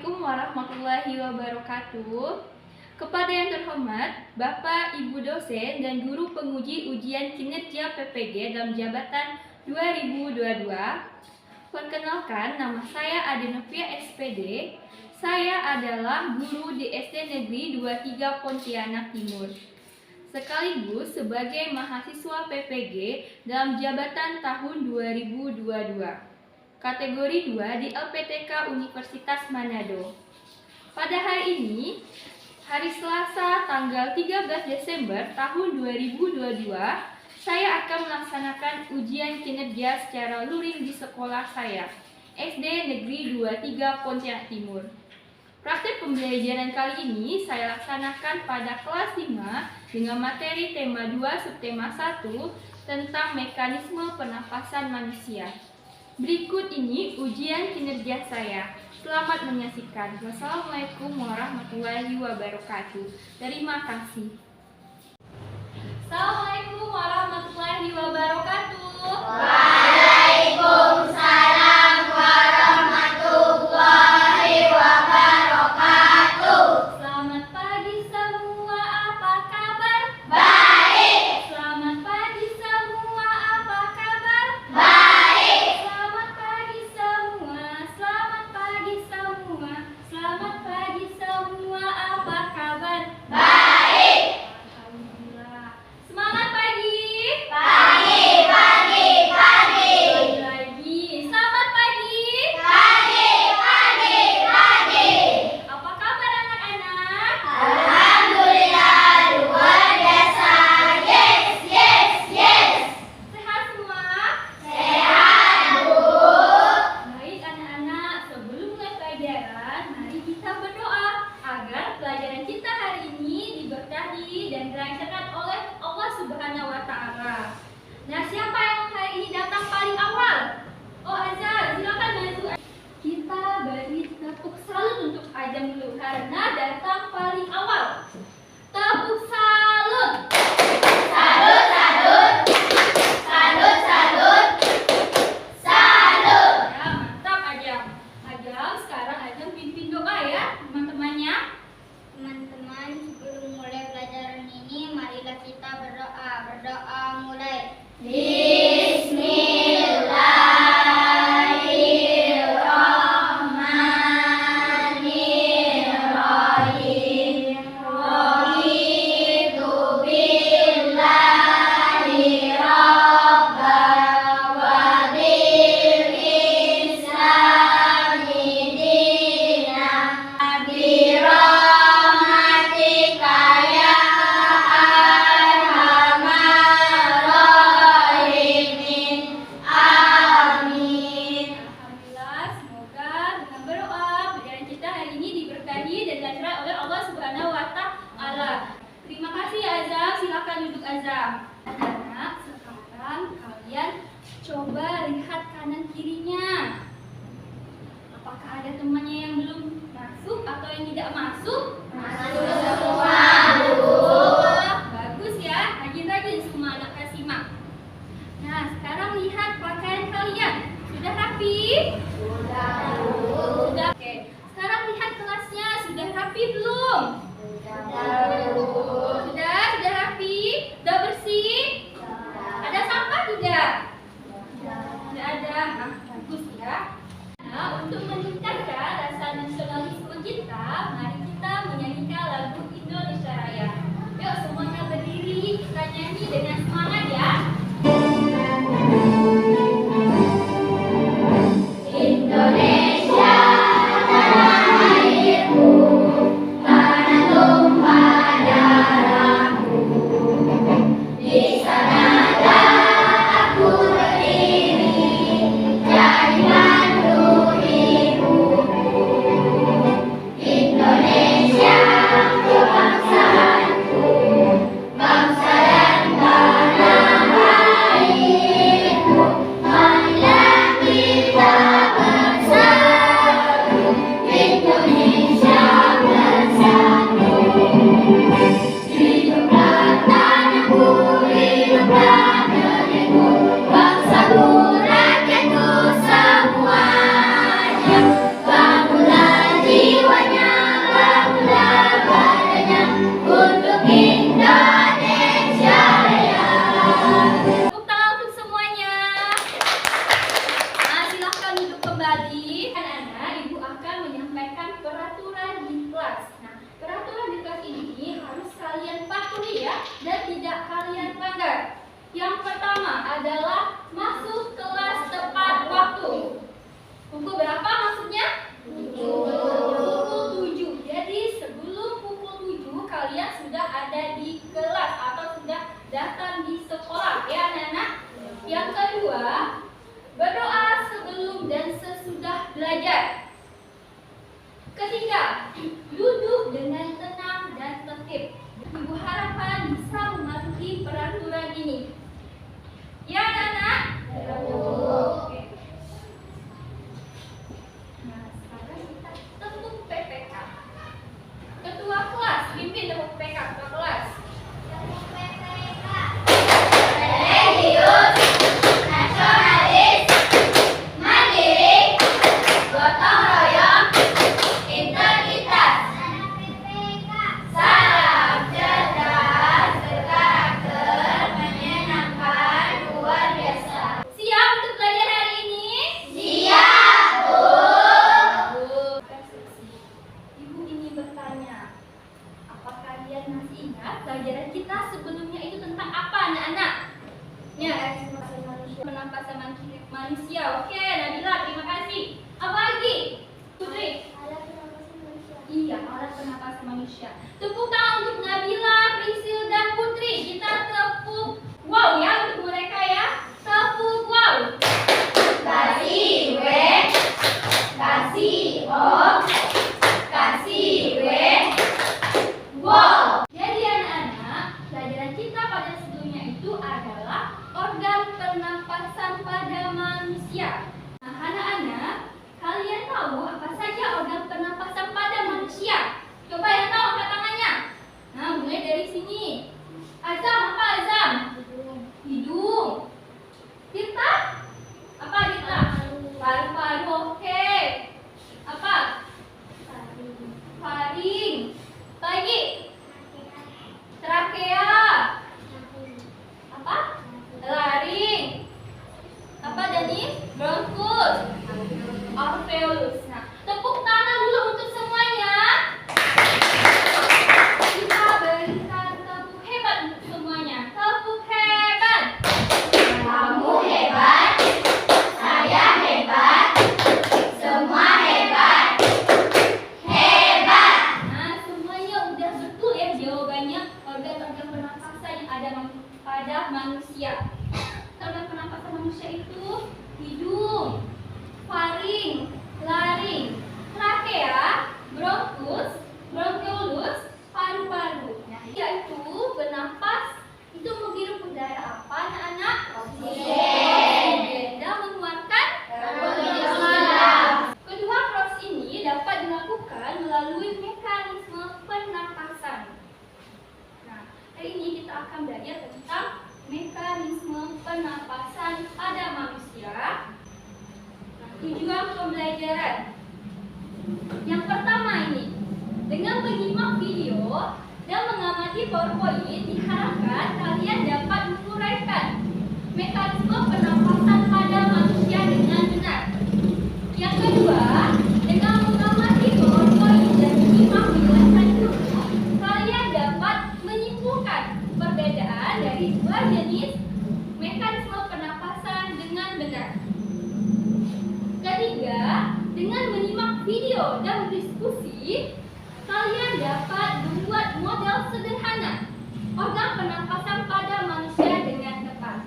Assalamualaikum warahmatullahi wabarakatuh. Kepada yang terhormat Bapak, Ibu dosen dan guru penguji ujian kinerja PPG dalam jabatan 2022. Perkenalkan, nama saya Adenofia SPD. Saya adalah guru di SD Negeri 23 Pontianak Timur, sekaligus sebagai mahasiswa PPG dalam jabatan tahun 2022. Kategori 2 di LPTK Universitas Manado. Pada hari ini, hari Selasa tanggal 13 Desember tahun 2022, saya akan melaksanakan ujian kinerja secara luring di sekolah saya, SD Negeri 23 Pontianak Timur. Praktik pembelajaran kali ini saya laksanakan pada kelas 5 dengan materi tema 2 subtema 1 tentang mekanisme pernapasan manusia. Berikut ini ujian kinerja saya. Selamat menyaksikan. Wassalamualaikum warahmatullahi wabarakatuh. Terima kasih. Assalamualaikum warahmatullahi wabarakatuh. Waalaikumsalam warahmatullahi wabarakatuh. Selamat pagi semua, apa kabar? Baik. Selamat pagi semua, apa kabar? Baik. Selamat pagi semua, selamat pagi semua, selamat pagi semua, apa kabar? Baik. Alhamdulillah. Semangat pagi. Pagi, pagi, pagi. Lagi. Selamat pagi. Pagi, pagi, pagi. Apa kabar anak-anak? Alhamdulillah luar biasa. Yes, yes, yes. Sehat semua? Sehat, Bu. Baik anak-anak, sebelum mulai pelajaran, mari kita berdoa agar pelajaran kita hari ini diberkahi dan dilancarkan oleh Allah Subhanahu wa Ta'ala. Nah, siapa yang hari ini datang paling awal? Oh, Azhar, silakan bantu. Kita beri tepuk salut untuk Ajam dulu karena datang paling awal. Tepuk salut. Salut, salut. Salut, salut. Salut. Ya, mantap Ajam. Ajam, sekarang Ajam pimpin doa ya teman-temannya. Teman-teman, sebelum mulai pelajaran ini, marilah kita berdoa. Berdoa mulai. Bismillahirrahmanirrahim. Raditu billahi rabban wa bil islami dinan. Birahmatika ya arhamar rahimin. Amin. Alhamdulillah, semoga dengan berdoa pelajaran kita hari ini diberkahi dan dilancarkan oleh Allah Subhanahu wa Ta'ala. Terima kasih ya Azam, silakan duduk Azam. Anak, sekarang kalian coba lihat kanan kirinya. Apakah ada temannya yang belum masuk atau yang tidak masuk? Masuk semua, Bu. Bagus ya, rajin-rajin semua anak simak. Nah, sekarang lihat pakaian kalian. Sudah rapi? Sudah, Bu. Sudah. Oke. Sekarang lihat kelasnya. Sudah rapi belum? Sudah, Bu. Sudah rapi? Sudah bersih? Ada sampah tidak? Tidak ada. Nah, bagus ya. Nah, untuk meningkatkan rasa nasionalisme kita, mari kita menyanyikan lagu Indonesia Raya. Yuk semuanya berdiri, kita nyanyi dengan semangat ya. Indonesia, tanah airku, tanah tumpah darahku. Di sanada aku adalah masuk kelas tepat waktu. Pukul berapa maksudnya? Pukul 7. Jadi sebelum pukul 7 kalian sudah ada di kelas atau sudah datang di sekolah ya anak-anak. Yang kedua, berdoa sebelum dan sesudah belajar. Ketiga, duduk dengan tenang dan tertib. Ibu harapkan bisa mematuhi peraturan ini. Ya anak-anak? Oke. Nah, sekarang kita tepuk PPK. Ketua kelas, pimpin tepuk PPK ketua kelas. Religius, nasionalis, mandiri, gotong royong, integritas. Salam cerdas, berkarakter, menyenangkan, luar biasa. Siap untuk belajar hari ini? Siap, Bu. Ibu ingin bertanya, apakah kalian masih ingat pelajaran kita sebelumnya itu tentang apa anak-anak? Ya, penampasan manusia. Oke, Nabila, terima kasih. Apa lagi? Putri? Iya, alat pernapasan manusia. Tepuk tangan untuk Nabila, Prisil, dan Putri. Kita tepuk wow ya untuk mereka ya. Tepuk wow. Kasih W, kasih O, kasih W. Wow. Jadi anak-anak, pelajaran kita pada sebelumnya itu adalah organ pernapasan pada manusia. Nah, anak-anak, kalian tahu apa saja organ pernapasan pada manusia? Coba yang tahu angkat tangannya. Nah, mulai dari sini. Azam, apa Azam? Hidung. Tirta? Apa Tirta? Paru-paru, oke. Apa? Faring. Lagi? Trakea. Apa? Laring. Apa Danis? Bronkus. Alveolus. Nah, tepuk tangan dulu untuk semuanya. Kita berikan tepuk hebat untuk semuanya. Tepuk hebat. Kamu hebat, saya hebat, semua hebat. Hebat. Nah, semuanya udah betul ya jawabannya. Organ-organ pernapasan yang ada pada manusia. Organ pernapasan manusia itu hidung, faring, laring, trakea, bronkus, bronkiolus, paru-paru. Nah, yaitu bernapas itu menghirup udara apa anak-anak? Oksigen. Dan mengeluarkan karbon dioksida. Kedua proses ini dapat dilakukan melalui mekanisme pernapasan. Nah, hari ini kita akan belajar tentang mekanisme pernapasan pada manusia. Nah, tujuan pembelajaran. Yang pertama ini, dengan menyimak video dan mengamati PowerPoint, diharapkan kalian dapat menguraikan mekanisme pernapasan pada manusia dengan benar. Yang kedua, dengan mengamati PowerPoint dan menyimak penjelasan guru, kalian dapat menyimpulkan perbedaan dari dua jenis mekanisme pernapasan dengan benar. Ketiga, dengan menyimak video dan berdiskusi, kalian dapat membuat model sederhana organ pernapasan pada manusia dengan tepat.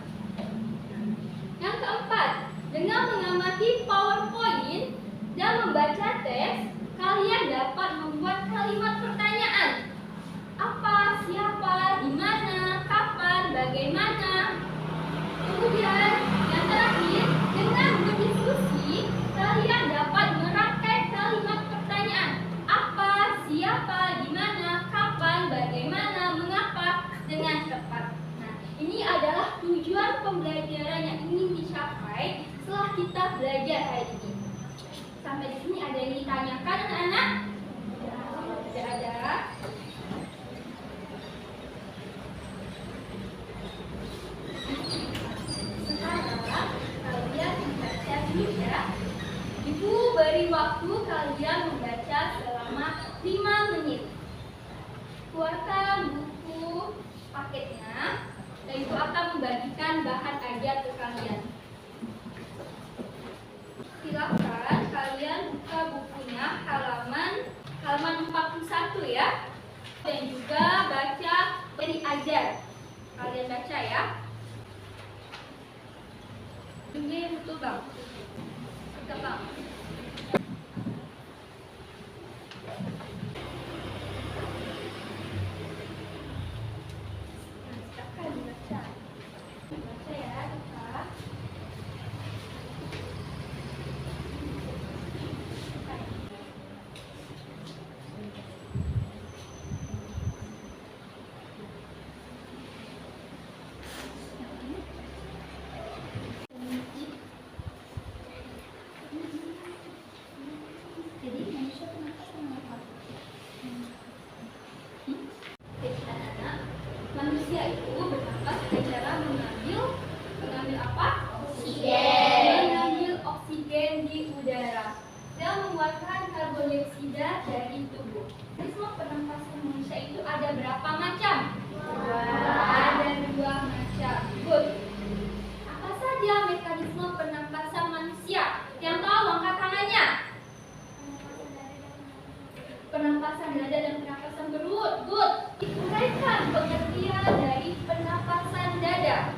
Yang keempat, dengan mengamati PowerPoint dan membaca teks, kalian dapat membuat kalimat pertanyaan. Apa, siapa, di mana, kapan, bagaimana. Kemudian, yang terakhir, dengan berdiskusi, kalian dapat merangkai kalimat pertanyaan. Apa, siapa, di mana, kapan, bagaimana, mengapa, dengan tepat. Nah, ini adalah tujuan pembelajaran yang ingin dicapai setelah kita belajar hari ini. Sampai di sini ada yang ditanyakan anak-anak? Tidak ada. Sekarang kalian membaca dulu ya. Ibu beri waktu kalian membaca selama 5 menit. Keluarkan buku paketnya, yaitu akan membagikan bahan ajar ke kalian. Silakan kalian buka bukunya halaman 41 ya. Dan juga baca dari ajar. Kalian baca ya. Ini betul bang. Betul bang. Manusia itu bernapas dengan cara mengambil apa? Oksigen. Mengambil oksigen di udara dan mengeluarkan karbon dioksida dari tubuh. Mekanisme pernapasan manusia itu ada berapa macam? Ada 2 macam. Good. Apa saja mekanisme pernapasan manusia? Yang tahu angkat tangannya. Pernapasan dada dan pernapasan perut. Good. Uraikan pengertian dari pernapasan dada.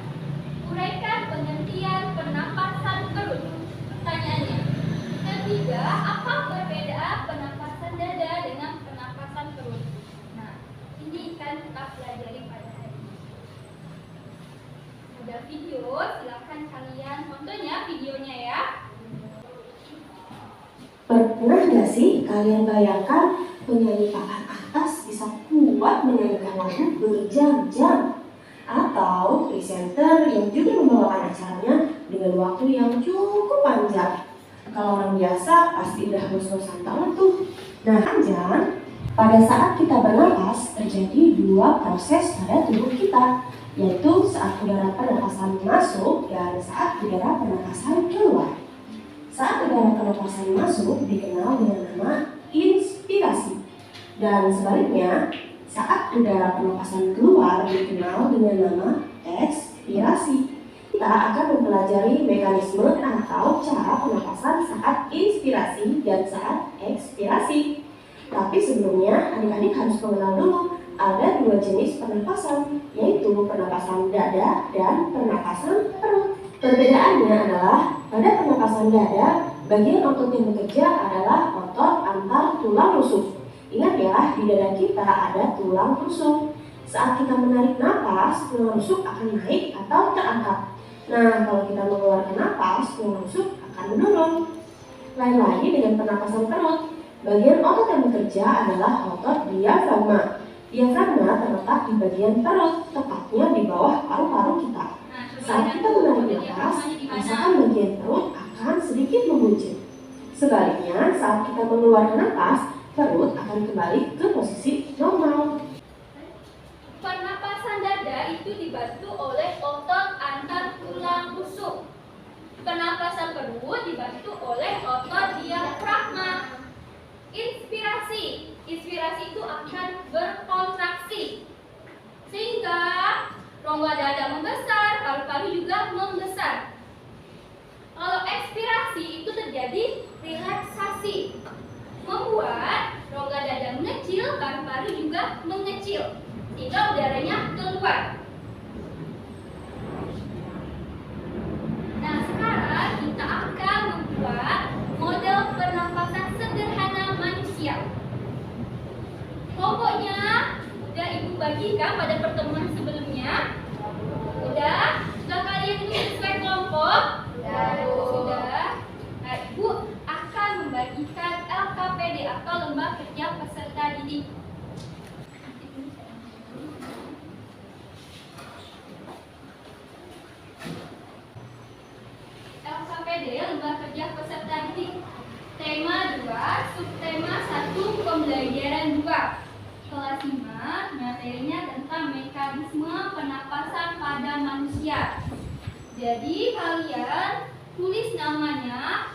Uraikan pengertian pernapasan perut. Pertanyaannya. Ketiga, apa perbedaan pernapasan dada dengan pernapasan perut? Nah, ini kan kita pelajari pada hari ini. Ada video, silakan kalian tontonnya videonya ya. Pernah nggak sih kalian bayangkan penyanyi papan atas bisa kuat menyanyikan lagu berjam-jam? Atau presenter yang juga membawakan acaranya dengan waktu yang cukup panjang? Kalau orang biasa pasti udah ngos-ngosan banget tuh. Nah, jangan pada saat kita bernapas terjadi 2 proses pada tubuh kita, yaitu saat udara pernapasan masuk dan saat udara pernapasan keluar. Saat udara pernapasan masuk dikenal dengan nama inspirasi, dan sebaliknya saat udara pernapasan keluar dikenal dengan nama ekspirasi. Kita akan mempelajari mekanisme atau cara pernapasan saat inspirasi dan saat ekspirasi. Tapi sebelumnya adik-adik harus mengenal dulu ada 2 jenis pernapasan, yaitu pernapasan dada dan pernapasan perut. Perbedaannya adalah pada pernapasan dada, bagian otot yang bekerja adalah otot antar tulang rusuk. Ingat ya, di dada kita ada tulang rusuk. Saat kita menarik napas, tulang rusuk akan naik atau terangkat. Nah, kalau kita mengeluarkan napas, tulang rusuk akan menurun. Lain lagi dengan pernapasan perut. Bagian otot yang bekerja adalah otot diafragma. Diafragma terletak di bagian perut, tepatnya di bawah paru-paru kita. Saat kita menarik napas, rasakan bagian perut akan sedikit membuncit. Sebaliknya, saat kita mengeluarkan napas, perut akan kembali ke posisi normal. Pernapasan dada itu dibantu oleh otot antar tulang rusuk. Pernapasan perut dibantu oleh otot diafragma. Inspirasi. Inspirasi itu akan berkontraksi. Sehingga rongga dada membesar, paru-paru juga membesar. Kalau ekspirasi itu terjadi relaksasi, membuat rongga dada mengecil, paru-paru juga mengecil, sehingga udaranya keluar. Nah, sekarang kita akan membuat model pernapasan sederhana manusia. Kelompoknya udah ibu bagikan pada pertemuan sebelumnya. Udah? Sudah kalian tulis sesuai kelompok? Sudah. Nah, ibu akan membagikan LKPD atau Lembar Kerja Peserta Didik. LKPD, Lembar Kerja Peserta Didik. Tema 2, subtema 1, pembelajaran 2. Kelas 5, materinya tentang mekanisme pernapasan pada manusia. Jadi kalian tulis namanya,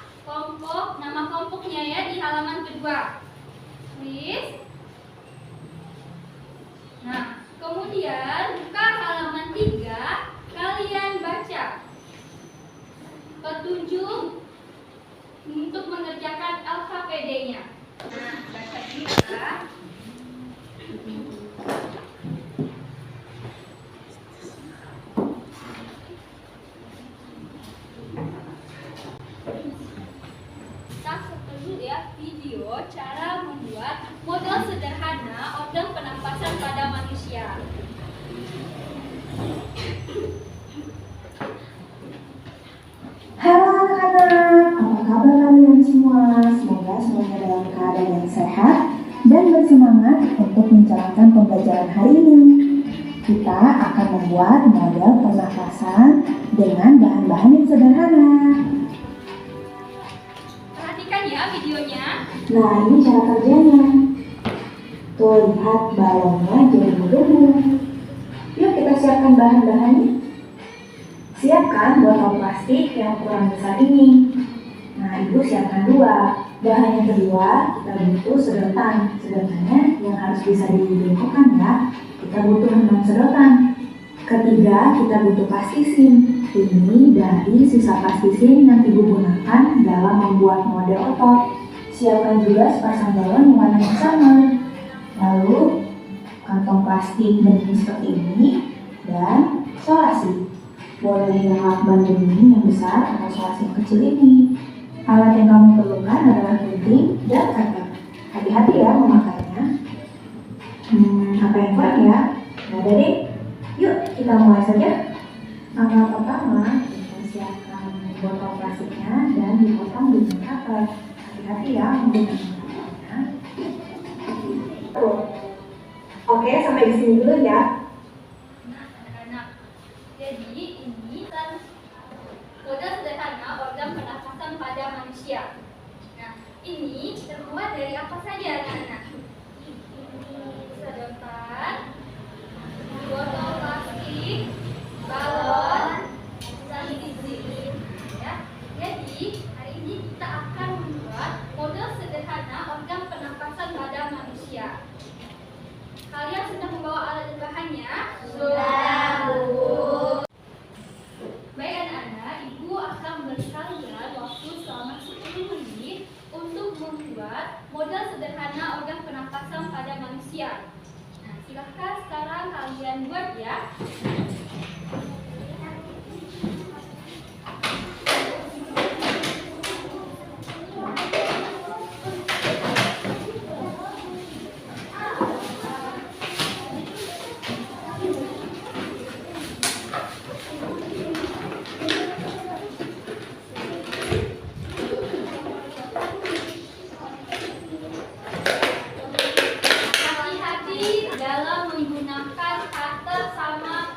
nama kelompoknya ya di halaman kedua. Tulis. Nah, kemudian buka halaman 3, petunjuk untuk mengerjakan LKPD-nya. Nah, baca juga. Kita dulu ya video cara membuat model sederhana organ penapasan pada manusia. Halo anak-anak, apa kabar kalian semua? Semoga semuanya dalam keadaan yang sehat dan bersemangat untuk menjalankan pembelajaran hari ini. Kita akan membuat model pernafasan dengan bahan-bahan yang sederhana. Perhatikan ya videonya. Nah, ini cara kerjanya. Tuh, lihat balonnya jadi berdebu. Yuk kita siapkan bahan-bahannya. Siapkan botol plastik yang ukuran besar ini. Nah, Ibu siapkan 2. Bahan yang kedua, kita butuh sedotan. Sedotannya yang harus bisa dibengkokkan ya. Kita butuh 6 sedotan. Ketiga, kita butuh plastisin. Ini dari sisa plastisin yang Ibu gunakan dalam membuat model otot. Siapkan juga sepasang balon yang warnanya sama. Lalu, kantong plastik benih seperti ini dan solasi. Boleh yang lakban bening yang besar atau solasi yang kecil ini. Alat yang kamu perlukan adalah gunting dan cutter. Hati-hati ya memakainya. Apa yang kurang ya? Nggak ada deh. Yuk kita mulai saja. Langkah pertama, kita siapkan botol plastiknya dan dipotong dengan cutter. Hati-hati ya menggunakan cutternya. Oke, sampai di sini dulu ya. Nah, anak-anak. Jadi ini kan model sederhana organ pernafasan pada manusia. Nah, ini terbuat dari apa saja anak-anak? Sedotan, botol plastik, balon, plastisin. Ya. Jadi hari ini kita akan membuat model sederhana organ pernafasan pada manusia. Kalian sudah membawa alat dan bahannya? Sudah, Bu. Baik anak-anak, Ibu akan memberi kalian waktu selama 10 menit untuk membuat model sederhana organ pernapasan pada manusia. Nah, silahkan sekarang kalian buat ya. Hati-hati dalam menggunakan cutter sama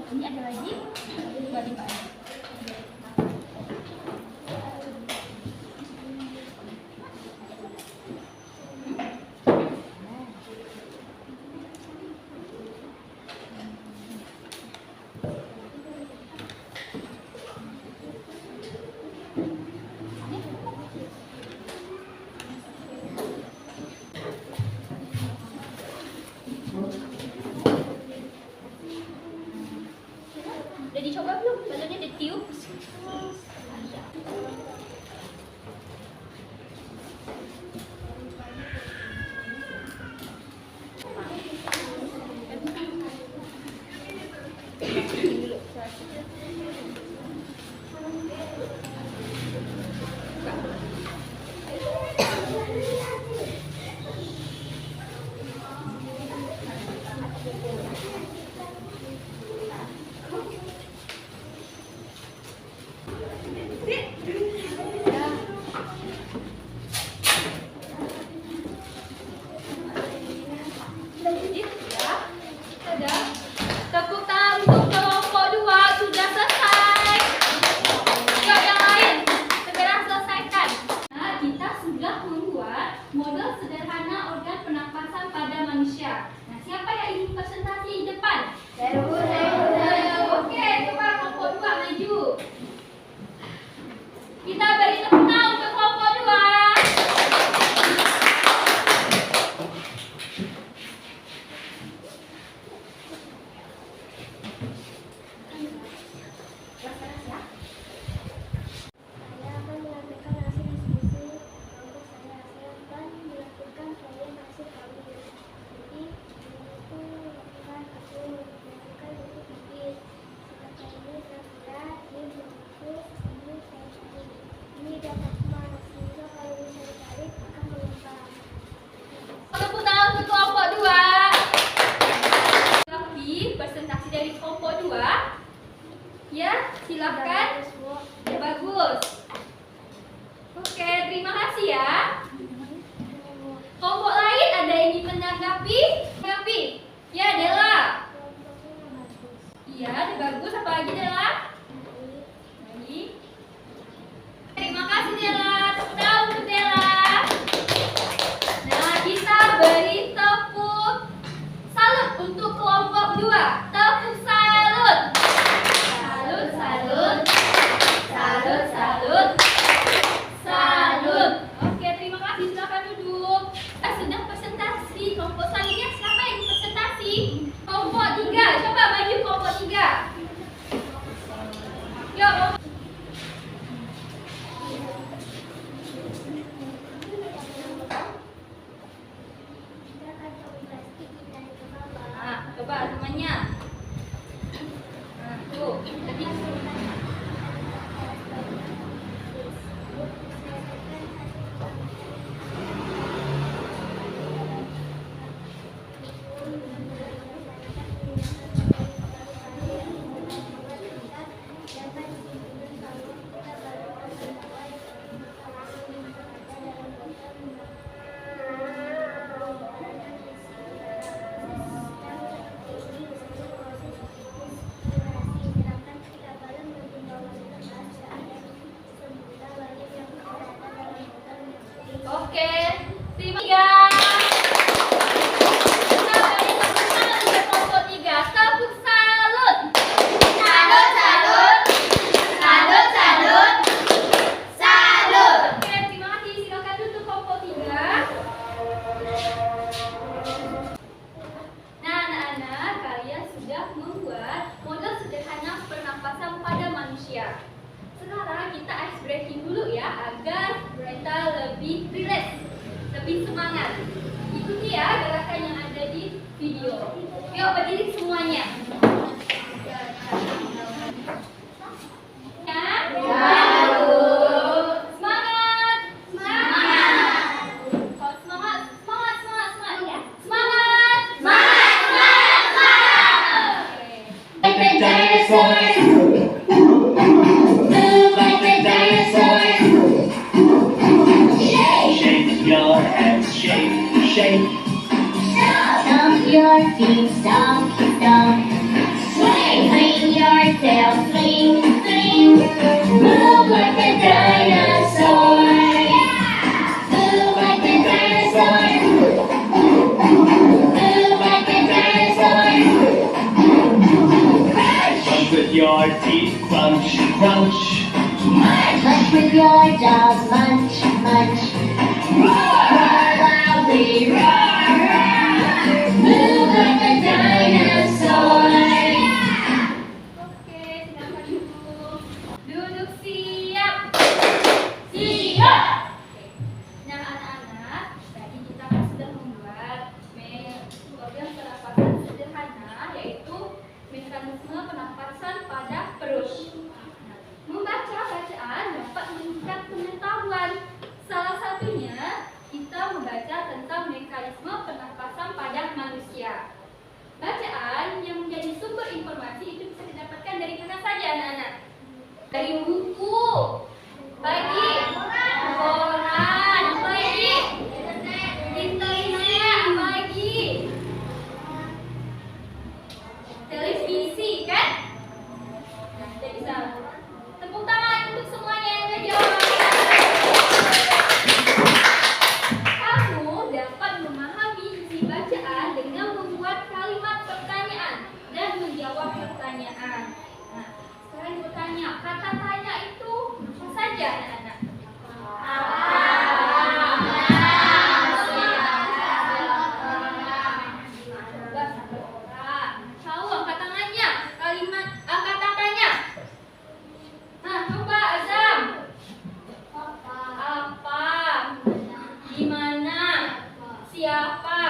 Ini ada lagi, balik Pak. Udah dicoba belum? Balonnya ditiup? Tepuk tangan untuk kelompok 2 sudah selesai. Yuk yang lain, segera selesaikan. Nah, kita sudah membuat model sederhana organ pernapasan pada manusia. Nah, siapa yang ingin presentasi di depan? Oke, coba kelompok 2 maju. Kita beri tepuk tangan untuk kelompok 2. Saya akan menyampaikan hasil diskusi kelompok saya. Saya akan melakukan proyek hasil kami. Jadi, itu lakukan aku melakukan untuk bikin. Setelah ini saya ini bentuk ini saya tarik. Ini dapat emas. Sehingga kalau saya tarik akan mengembang. Tepuk tangan untuk kelompok 2. Tapi presentasi dari kelompok 2. Ya, silakan. Ya, bagus. Oke, terima kasih ya. Kelompok lain ada yang ingin menanggapi? Menanggapi? Ya, Dela. Iya, bagus. Apa lagi, Dela? Baik. Terima kasih, Dela. Tepuk tangan untuk Dela. Nah, kita beri tepuk salut untuk kelompok 2. Tepuk salut. Salut, salut. Salut, salut. Salut. Oke, terima kasih. Silakan duduk. Sudah presentasi. Kelompok selanjutnya siapa yang presentasi? Kelompok 3. Coba maju kelompok 3. Yuk, kelompok. Kita akan coba plastik kita coba. Nah, coba temannya. Terima kasih. Kita beri tepuk tangan untuk kelompok 3. Tepuk salut. Salut, salut. Salut, salut. Salut. Oke, terima kasih. Silakan duduk kelompok 3. Nah, anak-anak, kalian sudah membuat model sederhana pernapasan pada manusia. Sekarang kita ice breaking dulu ya, agar kita lebih rileks, lebih semangat. Ikuti ya gerakan yang ada di video. Yuk berdiri semuanya. Ya. Semangat. Semangat. Oh, semangat. Semangat, semangat, semangat. Semangat. Semangat, semangat, semangat. Like a dinosaur. Move like a dinosaur. Shake your head, shake. Stomp your feet, stomp, stomp. Swing your tail, swing. Move like a dinosaur. Move like a dinosaur. Move like a dinosaur. Crunch with your teeth, crunch, crunch. Munch with your jaws, munch, munch. Roar loudly, roar, roar. Move like a dinosaur. Oke, silakan duduk. Duduk siap. Siap. Oke. Nah, anak-anak, tadi kita kan sudah membuat model pernapasan sederhana, yaitu mekanisme pernapasan pada perut. Membaca bacaan dapat meningkat pengetahuan. Salah satunya kita membaca tentang mekanisme pernapasan pada manusia. Bacaan yang menjadi sumber informasi itu bisa didapatkan dari mana saja, anak-anak? Dari buku, bagi koran, apa lagi? Internet, apa lagi? Televisi, kan? Nah, kita bisa. Tepuk tangan untuk semuanya yang ngejawab. Kamu dapat memahami isi bacaan dengan membuat kalimat pertanyaan dan menjawab pertanyaan. Nah, sekarang bertanya, kata tanya itu apa saja, anak-anak? Tahu angkat tangannya, kalimat angkat tangannya. Nah, coba Azam. Apa? Gimana? Siapa?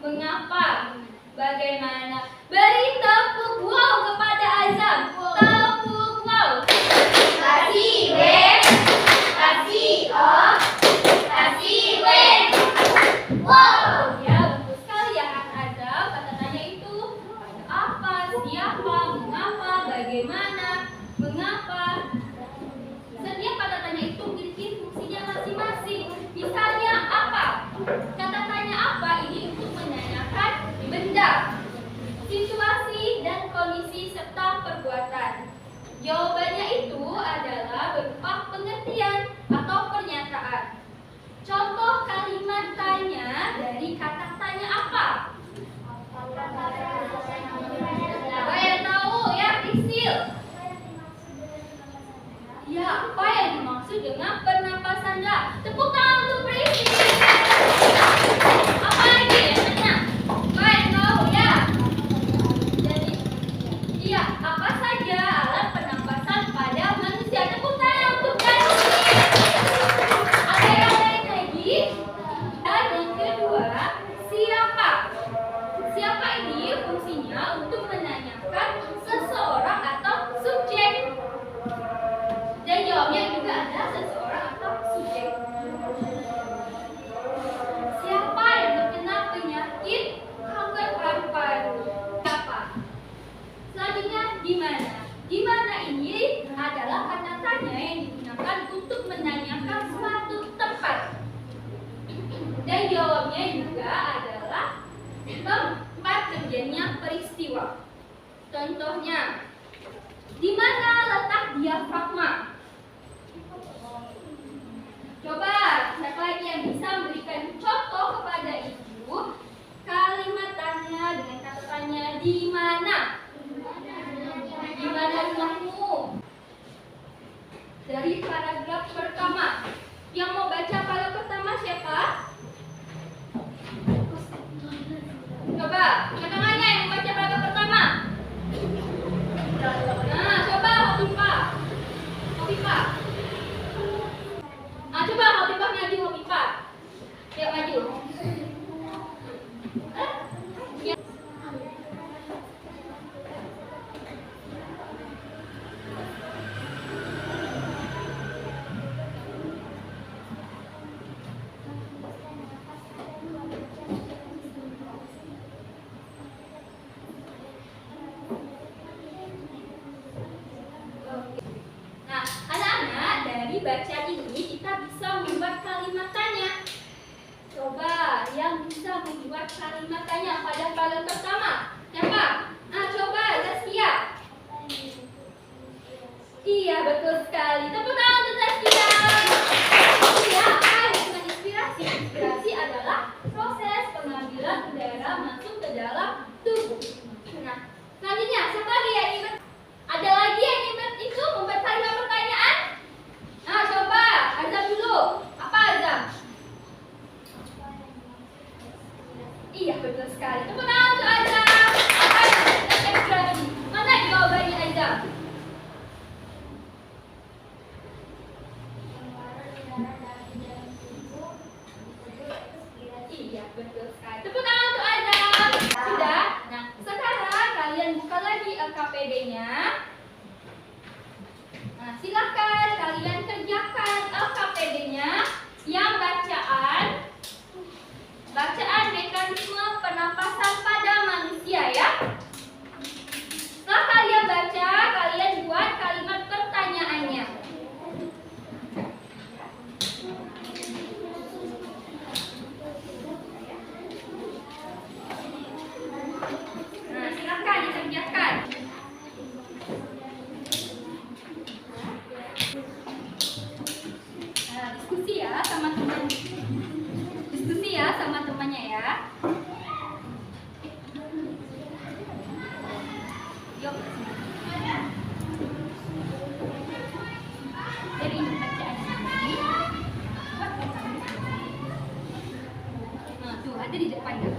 Mengapa? Bagaimana? Beri tepuk wow kepada Azam. Tepuk wow. Kasih W. Kasih O. Kasih W. Wow. Ya, bagus sekali ya Kak Azam. Kata tanya itu apa? Siapa? Mengapa? Bagaimana? Mengapa? Setiap kata tanya itu memiliki fungsinya masing-masing. Misalnya apa? Kata tanya apa ini untuk menanyakan benda, situasi, dan kondisi serta perbuatan. Jawabannya itu adalah berupa pengertian atau pernyataan. Contoh kalimat tanya dari kata tanya apa? Apa yang tahu ya, Prisil? Ya, apa yang dimaksud dengan pernapasan dalam? Tepuk tangan untuk Prisil. Apa lagi ya, anak? Apa yang tahu ya? Jadi, iya, apa saja alat pernapasan pada manusia? Tepuk tangan untuk Prisil. Ada yang lain lagi? Dan yang kedua, siapa? Siapa ini fungsinya untuk menanyakan seseorang atau subjek. Dan jawabnya juga ada seseorang atau subjek. Siapa yang terkena penyakit kanker paru-paru? Siapa? Selanjutnya, di mana? Di mana ini adalah kata tanya yang digunakan untuk menanyakan suatu tempat. Dan jawabnya juga adalah tempat terjadinya peristiwa. Contohnya, di mana letak diafragma? Coba, siapa lagi yang bisa memberikan contoh maju Homipa. Yuk maju. Nah, anak-anak, dari bacaan ini kita bisa membuat kalimat tanya. Coba yang bisa membuat kalimat tanya pada kalian pertama. Siapa? Coba Zaskia. Iya, betul sekali. Tepuk tangan untuk Zaskia. Iya, apa yang menginspirasi? Inspirasi adalah proses pengambilan udara masuk ke dalam tubuh. Nah, selanjutnya siapa lagi yang ingin? Ada lagi yang ingin itu membuat kalimat pertanyaan? Nah, coba Azam dulu. Apa Azam? Iya, betul sekali. Tepuk tangan untuk Azam. Apa yang menginspirasi? Mana jawabannya Azam? Iya, betul sekali. Tepuk tangan untuk Azam. Sudah? Nah, sekarang kalian buka lagi LKPD-nya. Nah, silakan kalian kerjakan LKPD-nya yang bacaan mekanisme pernapasan pada manusia ya. Setelah kalian baca, kalian buat kalimat pertanyaannya. Nah, silakan dikerjakan. Nah, diskusi ya sama teman. Diskusi ya sama temannya ya. Yuk. Dari bacaan ini. Nah, tuh ada di depan ya.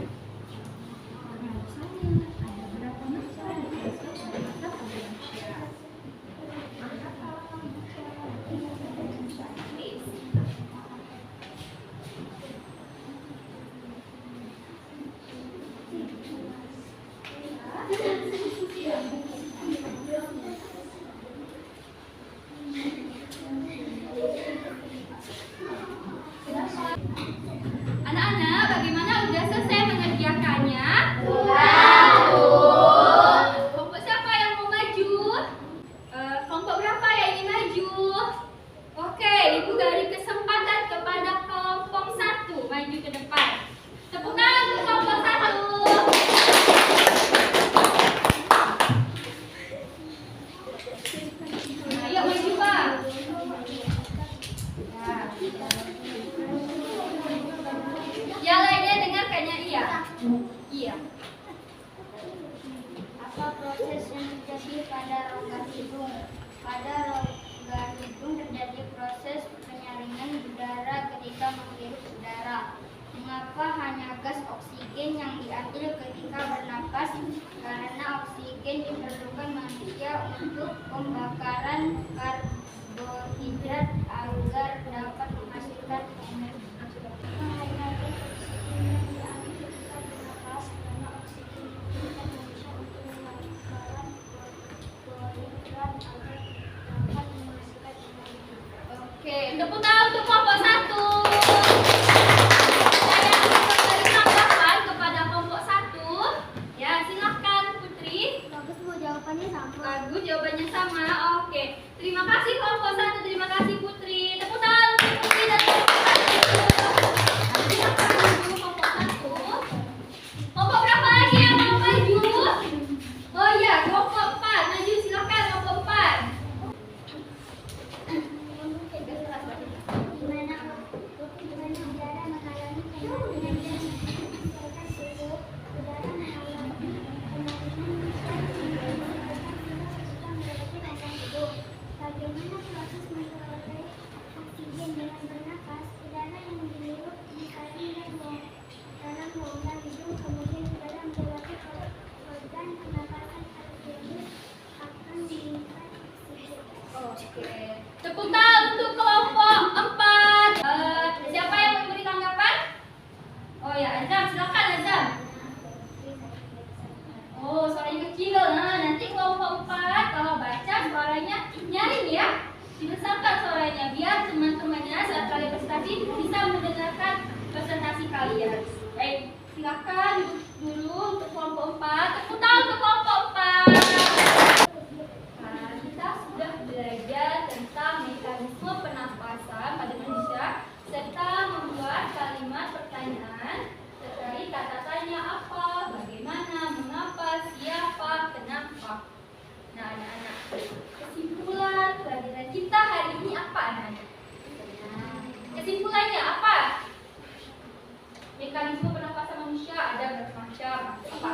Anak-anak, bagaimana udah selesai mengerjakannya? Kelompok siapa yang mau maju? Kelompok berapa yang ingin maju? Oke, Ibu beri kesempatan kepada kelompok 1 maju ke depan. Tepuk tangan untuk kelompok 1. Ayo maju Pak. Yang lainnya dengarkannya iya. Iya. Apa proses yang terjadi pada rongga hidung? Pada rongga hidung terjadi proses penyaringan udara ketika menghirup udara. Mengapa hanya gas oksigen yang diambil ketika bernapas? Karena oksigen diperlukan manusia untuk pembakaran karbohidrat agar dapat menghasilkan energi. Oke, tepuk tangan untuk kelompok 1. Saya akan memberi tambahan kepada kelompok 1. Ya, silakan Putri. Bagus Bu, jawabannya sama. Bagus, jawabannya sama. Oke, terima kasih kelompok 1, terima kasih Putri. Tepuk tangan untuk Putri dan kelompok 1. kalian. Baik, silakan duduk dulu untuk kelompok 4. Tepuk tangan untuk kelompok 4. Nah, kita sudah belajar tentang mekanisme pernapasan pada manusia serta membuat kalimat pertanyaan terkait kata tanya apa, bagaimana, mengapa, siapa, kenapa. Nah, anak-anak, kesimpulan pelajaran kita hari ini apa, anak-anak? Kesimpulannya apa? Mekanisme pernapasan manusia ada bermacam. Apa?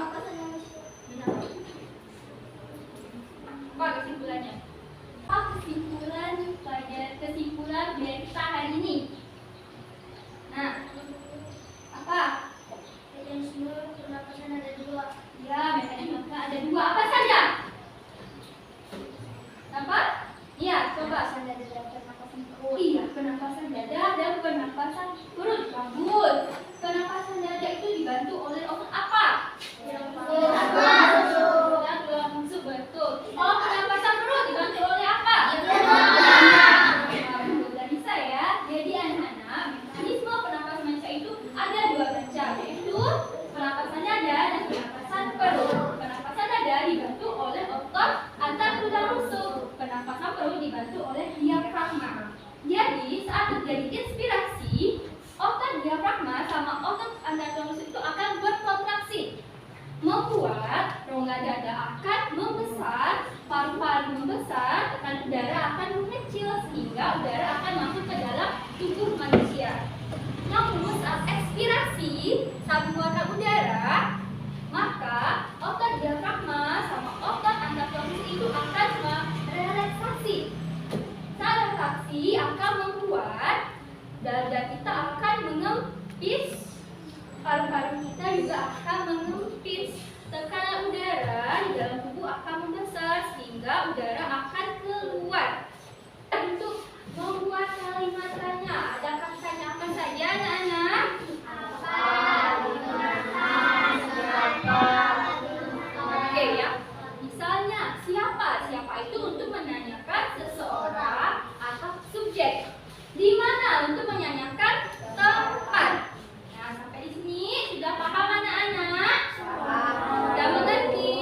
Apa kesimpulannya? Apa kesimpulan kesimpulan biar kita hari ini? Nah, apa? Mekanisme pernapasan ada 2. Ya, mekanisme ada 2. Apa saja? Apa? Iya, coba. Pernapasan perut. Iya, pernapasan dada dan pernapasan perut. Bagus. Pernapasan dada itu dibantu oleh otot apa? Gelang busuk, betul. Oh, pernapasan perut dibantu oleh apa? Sudah bisa ya. Jadi anak-anak, mekanisme pernapasan manusia itu ada 2 macam, yaitu pernapasan dada dan pernapasan perut. Pernapasan dada dibantu oleh otot antar tulang rusuk. Pernapasan perut dibantu oleh diafragma. Jadi saat terjadi inspirasi, otot diafragma sama otot antar tulang rusuk itu akan berkontraksi, membuat rongga dada akan membesar, paru-paru membesar, tekanan udara akan mengecil sehingga udara akan masuk ke dalam tubuh manusia. Namun saat ekspirasi, saat mengeluarkan udara, maka otot diafragma sama otot antar tulang rusuk itu akan merelaksasi. Saat relaksasi akan membuat dada kita akan mengempis, paru-paru kita juga akan mengempis, tekanan udara di dalam tubuh akan membesar sehingga udara akan keluar. Untuk membuat kalimat tanya, ada kata tanya apa saja anak-anak? Oke ya. Misalnya siapa? Siapa itu untuk menanyakan seseorang atau subjek. Di mana untuk menanyakan tempat. Nah, sampai di sini sudah paham anak-anak? Sudah mengerti?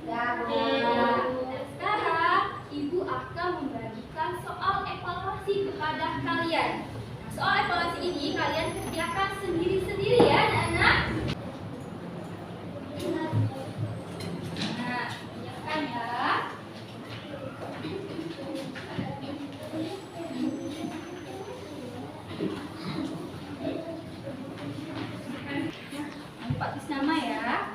Nah, dan sekarang Ibu akan membagikan soal evaluasi kepada kalian. Nah, soal evaluasi ini kalian kerjakan sendiri-sendiri ya anak-anak. Nah, kerjakan ya. Pak tulis nama ya.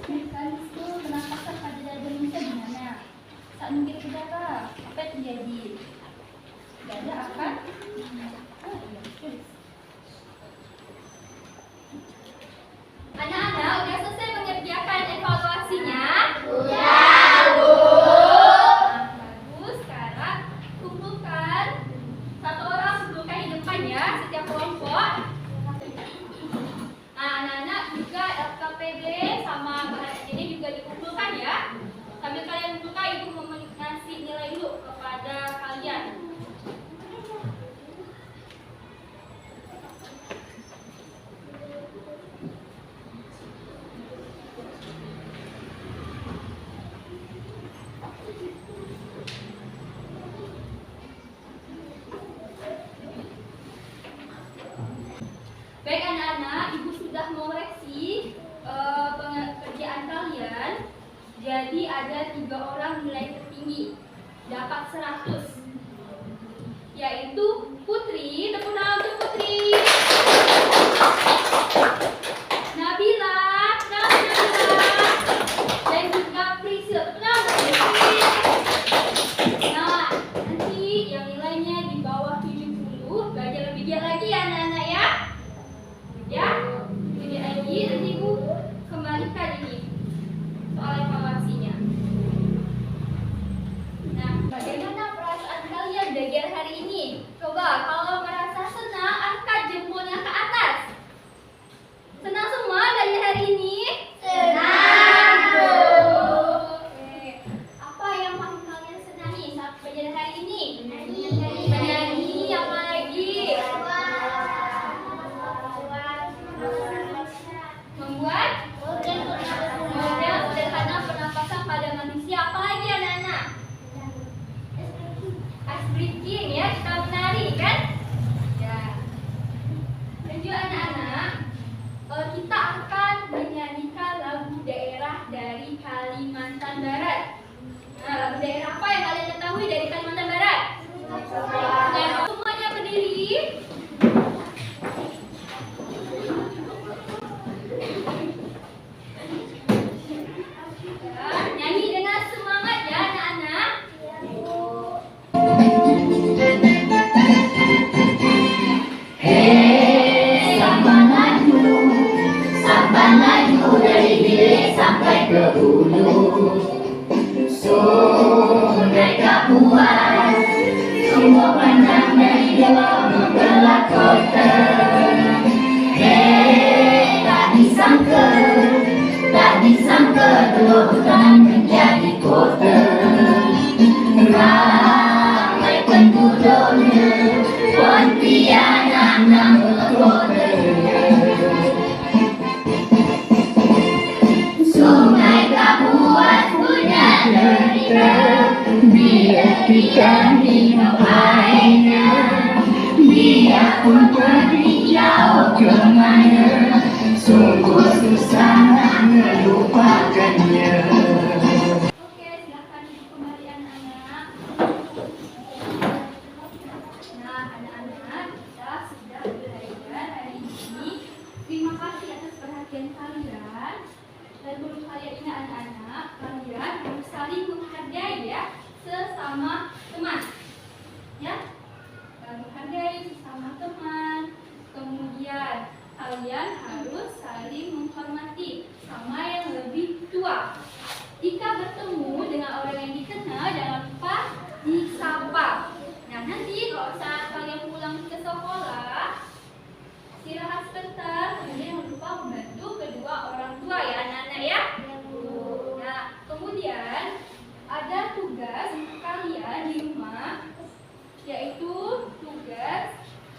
Mekanisme pernapasan pada dada manusia gimana? Saat menghirup udara, apa yang terjadi? Dada akan Anak-anak udah selesai mengerjakan evaluasinya? Udah, Bu. Nah, bagus. Sekarang kumpulkan. Satu orang kumpulkan di depan ya, setiap kelompok. Nah, anak-anak juga LKPD sama bahan ini juga dikumpulkan ya. Sambil kalian buka, Ibu mau ngasih nilai dulu kepada kalian. Baik anak-anak, Ibu sudah mengoreksi pekerjaan kalian. Jadi ada 3 orang nilai tertinggi, dapat 100, yaitu Putri. Tepuk tangan untuk Putri. Nabila, dan juga Priscil. Tepuk tangan untuk Priscil. Nah, nanti yang nilainya di bawah 70 belajar lebih giat lagi ya anak-anak ya. Ya, lebih lagi nanti Ibu kembalikan ini soal evaluasinya. Kalimantan Barat. Nah, lagu daerah apa yang kalian ketahui dari Kalimantan Barat? Nah, semuanya berdiri. Ya, nyanyi dengan semangat ya anak-anak. Sampanganmu dari hilir sampai ke hulu. Sungai Kapuas, sumber pandang dari jauh membelah kota. Tak disangka dua hutan menjadi kota. Ramai penduduknya, Pontianak nama kodenya. Sungai Kapuas punya cerita, bila kita minum airnya, dia pun pergi jauh ke mana, sungguh susah nak melupakannya. Oke, silakan duduk kembali anak-anak. Nah, anak-anak, kita sudah belajar hari ini. Terima kasih atas perhatian kalian. Dan menurut kalian ini anak-anak, kalian harus saling menghargai ya sesama teman. Ya, menghargai sesama teman. Kemudian kalian harus saling menghormati sama yang lebih tua. Jika bertemu dengan orang yang dikenal, jangan lupa disapa. Nah, nanti kalau saat kalian pulang ke sekolah, istirahat sebentar, kemudian jangan lupa membantu kedua orang tua ya anak-anak ya. Nah, kemudian ada tugas untuk kalian di rumah, yaitu tugas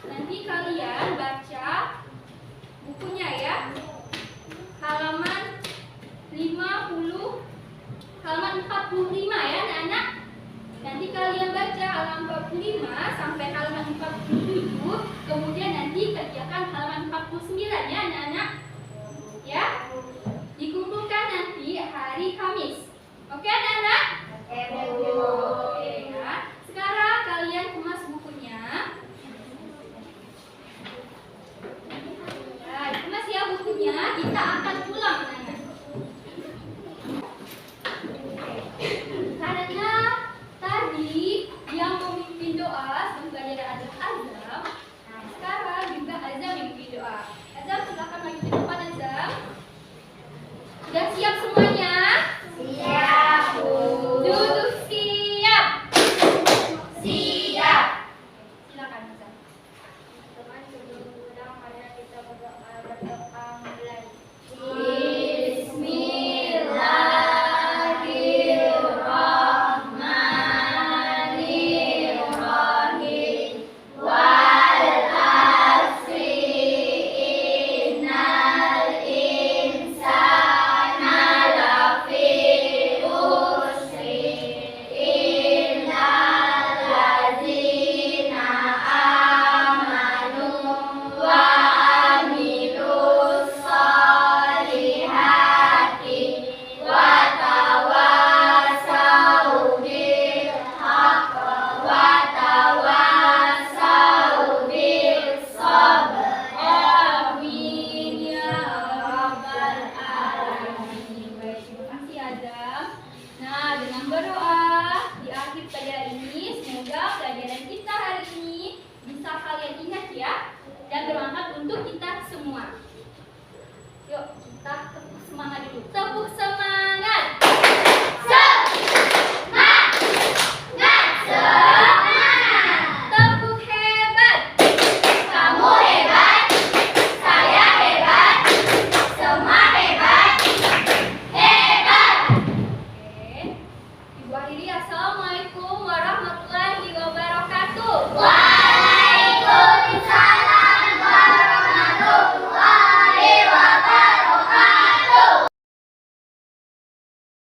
nanti kalian baca bukunya ya, halaman 45 ya anak-anak. Nanti kalian baca halaman 45 sampai halaman 47, kemudian nanti kerjakan halaman 49 ya anak-anak. Ya, dikumpulkan nanti hari Kamis. Oke anak-anak? Oke ya. Sekarang kalian kemas bukunya. Nah, kemas ya bukunya. Kita akan pulang anak-anak. Karena tadi yang memimpin doa sebagai ada Azam. Nah, sekarang juga Azam yang memimpin doa. Azam, silakan maju ke depan Azam. Sudah siap semuanya? Siap, Bu. Duduk siap. Siap. Silakan Azam. Teman sebelum pulang, marilah kita berdoa mulai. Bismillahirrahmanirrahim. Wal asri innal insana lafi khusri illal ladzina amanu wa amilus solihati wa tawasau bil haqq wa tawasau bis sabr. Amin ya rabbal alamin. Baik, terima kasih Adam. Nah, dengan berdoa di akhir pelajaran ini, semoga pelajaran kita hari ini bisa kalian ingat ya dan bermanfaat untuk kita semua.